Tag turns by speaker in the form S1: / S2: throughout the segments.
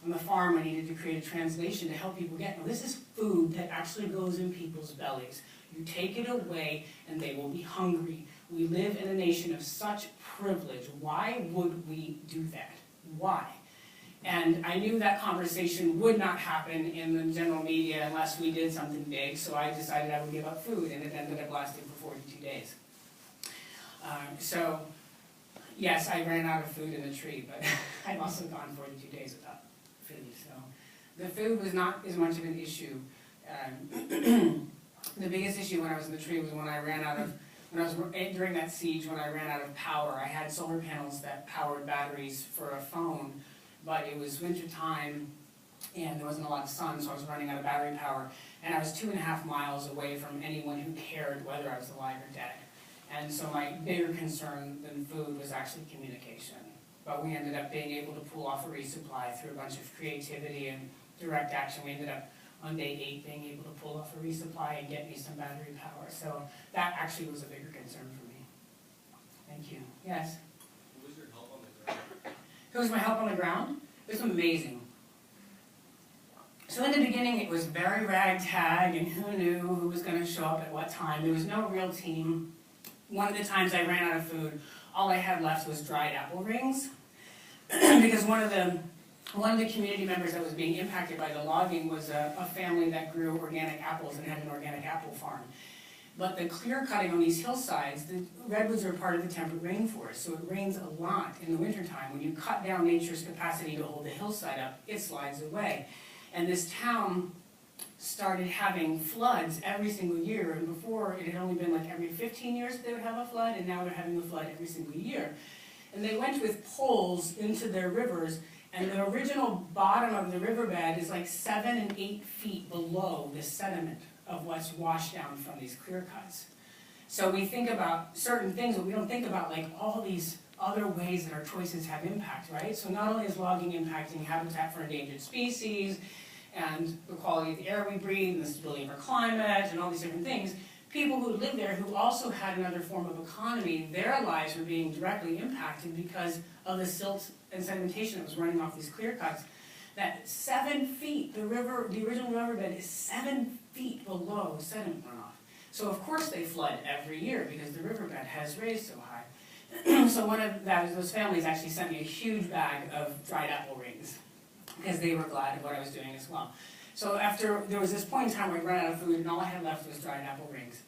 S1: on the farm, I needed to create a translation to help people get, no, this is food that actually goes in people's bellies. You take it away and they will be hungry. We live in a nation of such privilege. Why would we do that? Why? And I knew that conversation would not happen in the general media unless we did something big, so I decided I would give up food, and it ended up lasting for 42 days. So, yes, I ran out of food in the tree, but I've also gone 42 days without food. So the food was not as much of an issue. The biggest issue when I was in the tree was when I ran out of, during that siege, when I ran out of power. I had solar panels that powered batteries for a phone, but it was winter time and there wasn't a lot of sun, so I was running out of battery power. And I was 2.5 miles away from anyone who cared whether I was alive or dead. And so my bigger concern than food was actually communication. But we ended up being able to pull off a resupply through a bunch of creativity and direct action. We ended up on day 8 being able to pull off a resupply and get me some battery power. So that actually was a bigger concern for me. Thank you. Yes?
S2: Who was your help on the ground?
S1: Who was my help on the ground? It was amazing. So in the beginning it was very ragtag, and who knew who was going to show up at what time. There was no real team. One of the times I ran out of food, all I had left was dried apple rings. Because one of the community members that was being impacted by the logging was a family that grew organic apples and had an organic apple farm. But the clear cutting on these hillsides, the redwoods are part of the temperate rainforest, so it rains a lot in the wintertime. When you cut down nature's capacity to hold the hillside up, it slides away. And this town started having floods every single year, and before it had only been like every 15 years that they would have a flood, and now they're having a flood every single year. And they went with poles into their rivers, and the original bottom of the riverbed is like 7 and 8 feet below the sediment of what's washed down from these clear cuts. So we think about certain things, but we don't think about like all these other ways that our choices have impact, right? So not only is logging impacting habitat for endangered species and the quality of the air we breathe and the stability of our climate and all these different things, people who live there who also had another form of economy, their lives were being directly impacted because of the silt and sedimentation that was running off these clear cuts. That 7 feet, the original riverbed is 7 feet below sediment runoff. So of course they flood every year because the riverbed has raised so high. So one of those families actually sent me a huge bag of dried apple rings because they were glad of what I was doing as well. So there was this point in time where I ran out of food and all I had left was dried apple rings.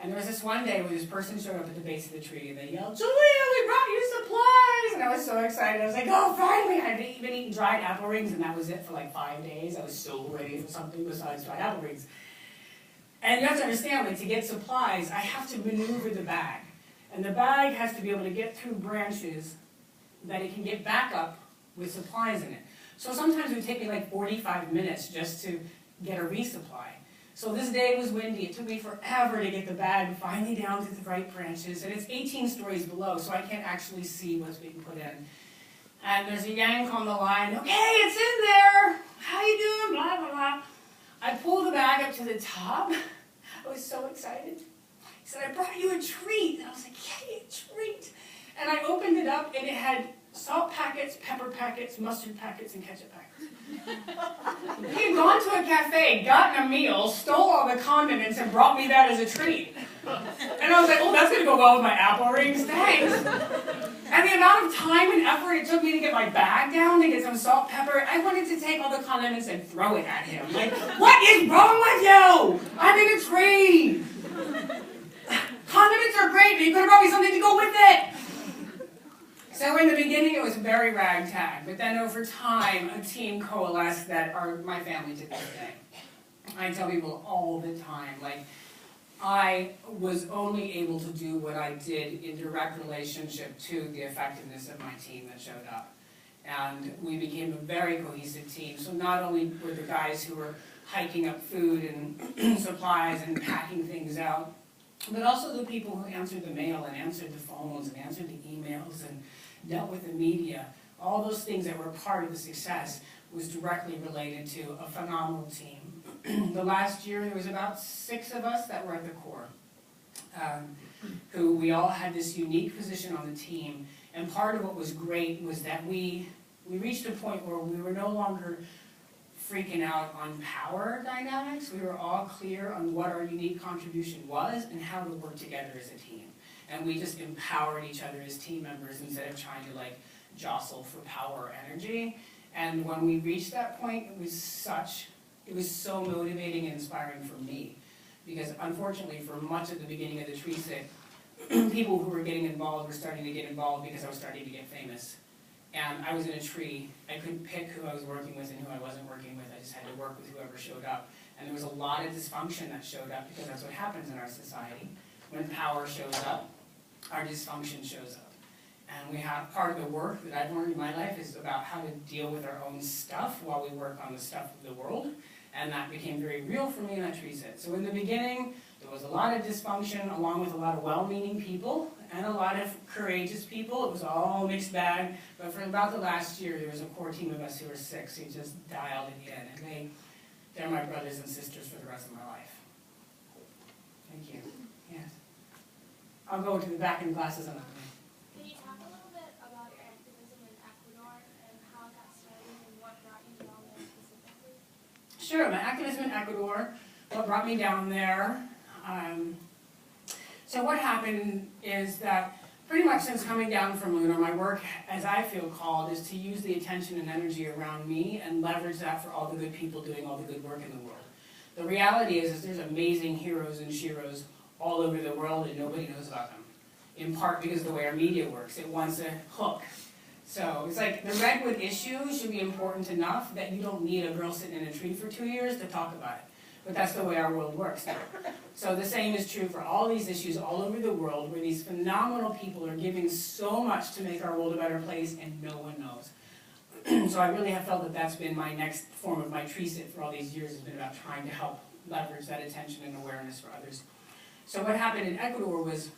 S1: And there was this one day where this person showed up at the base of the tree and they yelled, "Julia, we brought you supplies!" And I was so excited. I was like, oh, finally! I'd been eating dried apple rings and that was it for like 5 days. I was so ready for something besides dried apple rings. And you have to understand, like, to get supplies, I have to maneuver the bag. And the bag has to be able to get through branches that it can get back up with supplies in it. So sometimes it would take me like 45 minutes just to get a resupply. So this day was windy. It took me forever to get the bag finally down to the right branches. And it's 18 stories below, so I can't actually see what's being put in. And there's a yank on the line. "Okay, it's in there. How you doing? Blah, blah, blah." I pulled the bag up to the top. I was so excited. He said, "I brought you a treat." And I was like, "Yay, a treat." And I opened it up, and it had salt packets, pepper packets, mustard packets, and ketchup packets. He had gone to a cafe, gotten a meal, stole all the condiments, and brought me that as a treat. And I was like, oh, that's going to go well with my apple rings, thanks. And the amount of time and effort it took me to get my bag down, to get some salt, pepper, I wanted to take all the condiments and throw it at him. Like, what is wrong with you? I'm in a tree. Condiments are great, but you could have brought me something to go with it. So in the beginning it was very ragtag, but then over time a team coalesced that are my family to this day. I tell people all the time, like, I was only able to do what I did in direct relationship to the effectiveness of my team that showed up. And we became a very cohesive team. So not only were the guys who were hiking up food and supplies and packing things out, but also the people who answered the mail and answered the phones and answered the emails and dealt with the media. All those things that were part of the success was directly related to a phenomenal team. The last year there was about 6 of us that were at the core, who we all had this unique position on the team. And part of what was great was that we we reached a point where we were no longer freaking out on power dynamics. We were all clear on what our unique contribution was and how to work together as a team. And we just empowered each other as team members instead of trying to like jostle for power or energy. And when we reached that point, it was so motivating and inspiring for me. Because unfortunately, for much of the beginning of the tree sit, people who were getting involved were starting to get involved because I was starting to get famous. And I was in a tree. I couldn't pick who I was working with and who I wasn't working with. I just had to work with whoever showed up. And there was a lot of dysfunction that showed up because that's what happens in our society. When power shows up, our dysfunction shows up. And we have part of the work that I've learned in my life is about how to deal with our own stuff while we work on the stuff of the world. And that became very real for me in that tree sit. So in the beginning, there was a lot of dysfunction along with a lot of well-meaning people and a lot of courageous people. It was all a mixed bag. But for about the last year, there was a core team of us who were 6 who just dialed it in. And they're my brothers and sisters for the rest of my life. Thank you. Yes. I'll go to the back in classes on that one.
S3: Can you talk a little bit about your activism in Ecuador and how it got started and what brought you down there specifically?
S1: Sure, my activism in Ecuador, what brought me down there. So what happened is that pretty much since coming down from Lunar, my work, as I feel called, is to use the attention and energy around me and leverage that for all the good people doing all the good work in the world. The reality is there's amazing heroes and sheroes all over the world and nobody knows about them. In part because of the way our media works. It wants a hook. So it's like the redwood issue should be important enough that you don't need a girl sitting in a tree for 2 years to talk about it. But that's the way our world works now. So the same is true for all these issues all over the world where these phenomenal people are giving so much to make our world a better place and no one knows. So I really have felt that that's been my next form of my tree sit for all these years has been about trying to help leverage that attention and awareness for others. So what happened in Ecuador was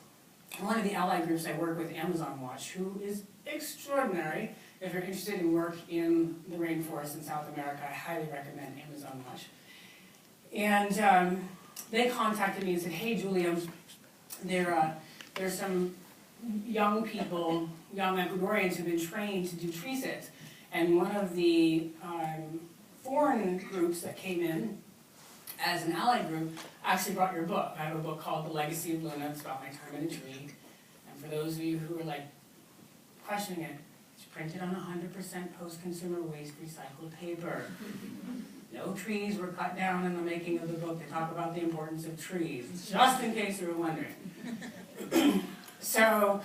S1: one of the allied groups I work with, Amazon Watch, who is extraordinary. If you're interested in work in the rainforest in South America, I highly recommend Amazon Watch. And they contacted me and said, hey, Julia, there's some young people, young Ecuadorians who've been trained to do tree sits. And one of the foreign groups that came in as an allied group actually brought your book. I have a book called The Legacy of Luna. It's about my time in a tree. And for those of you who are like questioning it, it's printed on 100% post-consumer waste recycled paper. No trees were cut down in the making of the book. They talk about the importance of trees, just in case you were wondering. So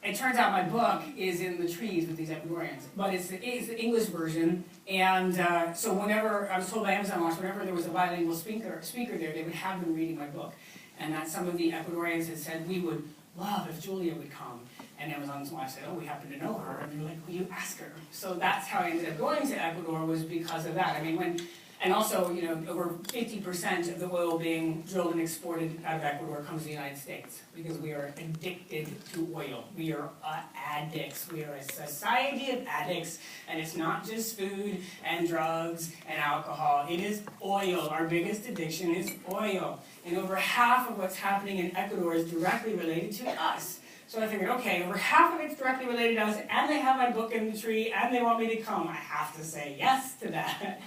S1: it turns out my book is in the trees with these Ecuadorians, but it's the English version. And so whenever, I was told by Amazon Watch, whenever there was a bilingual speaker there, they would have them reading my book. And that some of the Ecuadorians had said, we would love if Julia would come. And Amazon Watch said, oh, we happen to know her. And they were like, will you ask her? So that's how I ended up going to Ecuador, was because of that. I mean, and also, you know, over 50% of the oil being drilled and exported out of Ecuador comes to the United States because we are addicted to oil. We are addicts. We are a society of addicts, and it's not just food and drugs and alcohol. It is oil. Our biggest addiction is oil. And over half of what's happening in Ecuador is directly related to us. So I figured, okay, over half of it's directly related to us, and they have my book in the tree, and they want me to come. I have to say yes to that.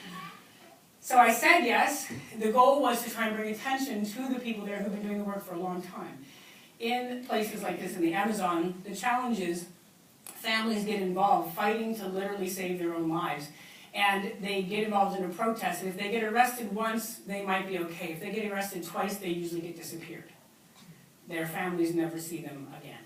S1: So I said yes. The goal was to try and bring attention to the people there who've been doing the work for a long time. In places like this in the Amazon, the challenge is families get involved, fighting to literally save their own lives. And they get involved in a protest, and if they get arrested once, they might be okay. If they get arrested twice, they usually get disappeared. Their families never see them again.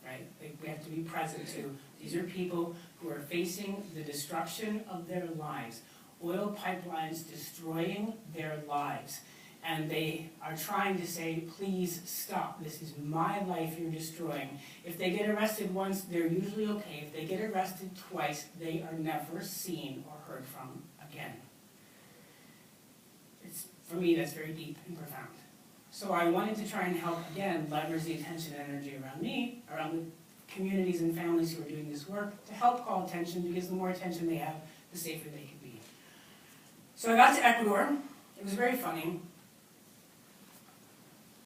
S1: Right? We have to be present too. These are people who are facing the destruction of their lives. Oil pipelines destroying their lives. And they are trying to say, please stop. This is my life you're destroying. If they get arrested once, they're usually okay. If they get arrested twice, they are never seen or heard from again. For me, that's very deep and profound. So I wanted to try and help, again, leverage the attention and energy around me, around the communities and families who are doing this work, to help call attention, because the more attention they have, the safer they can be. So I got to Ecuador. It was very funny.